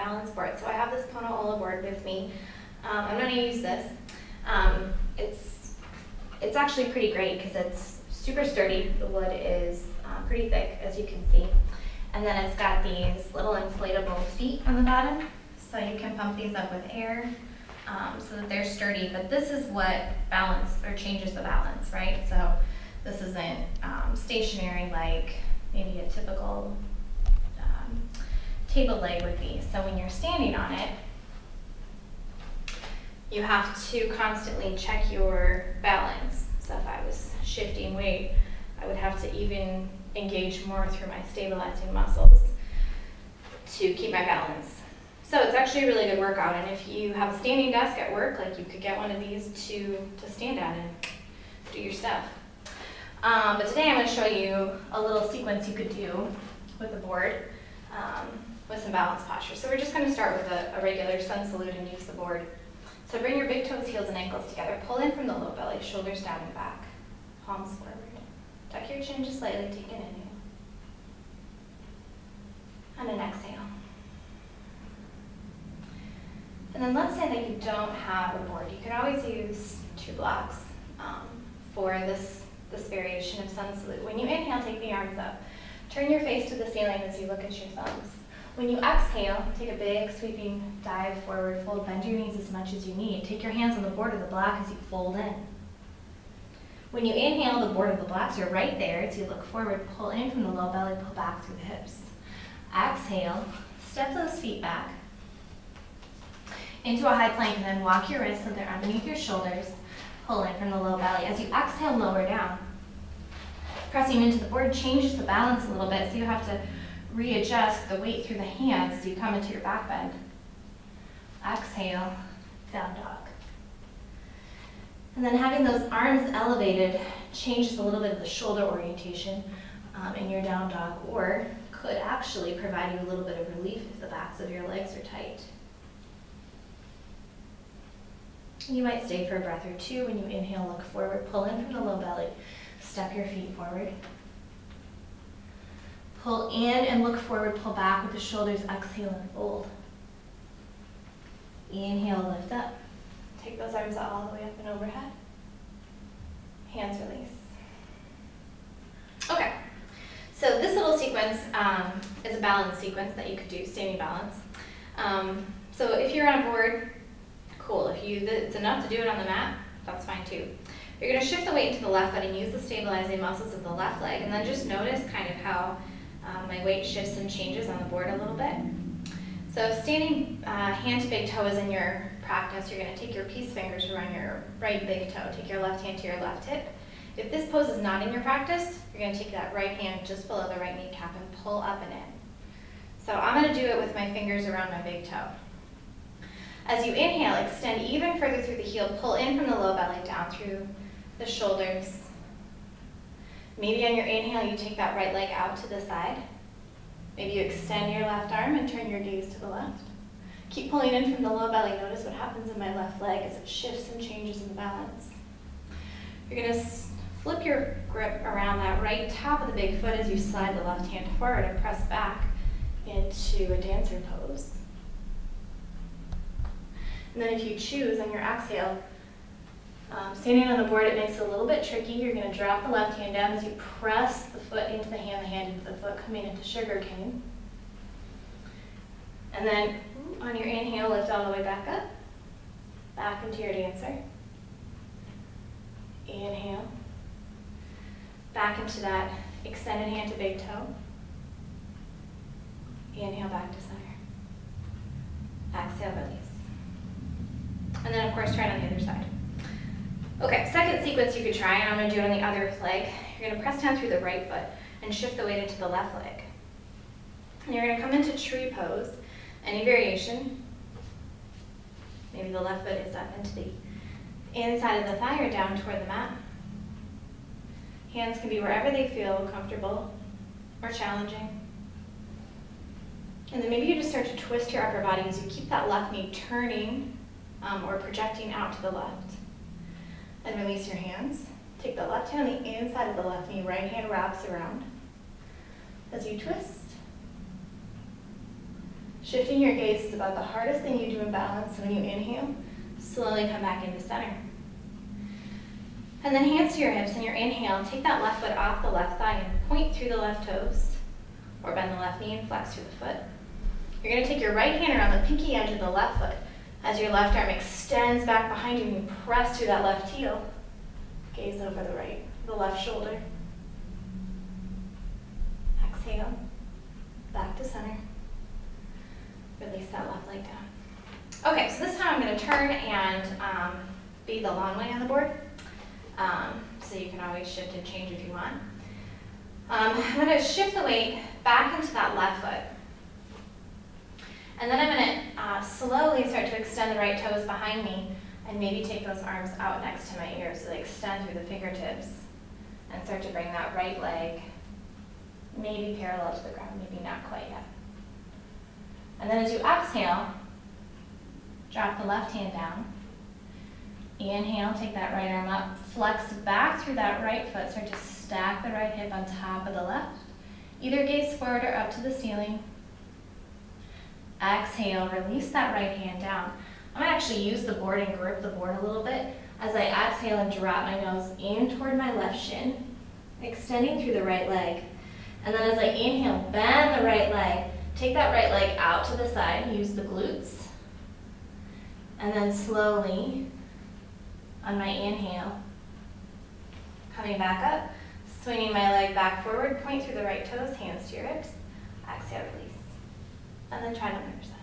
balance board. So I have this Pono Ola board with me. I'm going to use this. It's actually pretty great because it's super sturdy. The wood is pretty thick, as you can see. And then it's got these little inflatable feet on the bottom, so you can pump these up with air so that they're sturdy. But this is what changes the balance, right? So this isn't stationary like maybe a typical table leg would be. So when you're standing on it, you have to constantly check your balance. So if I was shifting weight, I would have to even engage more through my stabilizing muscles to keep my balance. So it's actually a really good workout, and if you have a standing desk at work, like you could get one of these to stand at and do your stuff. But today I'm going to show you a little sequence you could do with the board with some balance posture. So we're just going to start with a regular sun salute and use the board. So bring your big toes, heels, and ankles together. Pull in from the low belly, shoulders down and back, palms forward. Tuck your chin just slightly, take an inhale. And an exhale. And then let's say that you don't have a board. You could always use 2 blocks for this variation of sun salute. When you inhale, take the arms up. Turn your face to the ceiling as you look at your thumbs. When you exhale, take a big sweeping dive forward, fold, bend your knees as much as you need. Take your hands on the board of the block as you fold in. When you inhale, the board of the blocks are right there as you look forward, pull in from the low belly, pull back through the hips. Exhale, step those feet back into a high plank, and then walk your wrists so they're underneath your shoulders, pull in from the low belly. As you exhale, lower down. Pressing into the board changes the balance a little bit, so you have to readjust the weight through the hands as you come into your back bend. Exhale, down dog. And then having those arms elevated changes a little bit of the shoulder orientation in your down dog, or could actually provide you a little bit of relief if the backs of your legs are tight. You might stay for a breath or two. When you inhale, look forward, pull in from the low belly, step your feet forward. Pull in and look forward, pull back with the shoulders, exhale and fold. Inhale, lift up. Take those arms all the way up and overhead. Hands release. Okay, so this little sequence is a balance sequence that you could do, standing balance. So if you're on a board, cool. If it's enough to do it on the mat, that's fine too. You're going to shift the weight into the left foot and use the stabilizing muscles of the left leg, and then just notice kind of how my weight shifts and changes on the board a little bit. So standing hand to big toe is in your practice. You're going to take your peace fingers around your right big toe. Take your left hand to your left hip. If this pose is not in your practice, you're going to take that right hand just below the right kneecap and pull up and in. So I'm going to do it with my fingers around my big toe. As you inhale, extend even further through the heel. Pull in from the low belly down through the shoulders. Maybe on your inhale, you take that right leg out to the side. Maybe you extend your left arm and turn your gaze to the left. Keep pulling in from the low belly. Notice what happens in my left leg as it shifts and changes in the balance. You're going to flip your grip around that right top of the big foot as you slide the left hand forward and press back into a dancer pose. And then if you choose on your exhale, standing on the board, it makes it a little bit tricky. You're going to drop the left hand down as you press the foot into the hand into the foot, coming into sugar cane. And then on your inhale, lift all the way back into your dancer. Inhale, back into that extended hand to big toe. Inhale, back to center. Exhale, release. And then, of course, try it on the other side. Okay, second sequence you could try, and I'm going to do it on the other leg. You're going to press down through the right foot and shift the weight into the left leg. And you're going to come into tree pose, any variation. Maybe the left foot is up into the inside of the thigh or down toward the mat. Hands can be wherever they feel comfortable or challenging. And then maybe you just start to twist your upper body as you keep that left knee turning or projecting out to the left. And release your hands. Take the left hand on the inside of the left knee, right hand wraps around. As you twist, Shifting your gaze is about the hardest thing you do in balance. So when you inhale, slowly come back into center. And then hands to your hips, and your inhale, take that left foot off the left thigh and point through the left toes, or bend the left knee and flex through the foot. You're gonna take your right hand around the pinky edge of the left foot as your left arm extends back behind you and you press through that left heel. Gaze over the left shoulder. Exhale, back to center. Release that left leg down. Okay, so this time I'm gonna turn and be the long way on the board. So you can always shift and change if you want. I'm going to shift the weight back into that left foot. And then I'm going to slowly start to extend the right toes behind me and maybe take those arms out next to my ears so they extend through the fingertips and start to bring that right leg maybe parallel to the ground, maybe not quite yet. And then as you exhale, drop the left hand down. Inhale, take that right arm up, flex back through that right foot, start to stack the right hip on top of the left. Either gaze forward or up to the ceiling. Exhale, release that right hand down. I'm gonna actually use the board and grip the board a little bit as I exhale and drop my nose in toward my left shin, extending through the right leg. And then as I inhale, bend the right leg, take that right leg out to the side, use the glutes. And then slowly, on my inhale, coming back up, swinging my leg back forward, point through the right toes, hands to your hips, exhale, release. And then try it on the other side.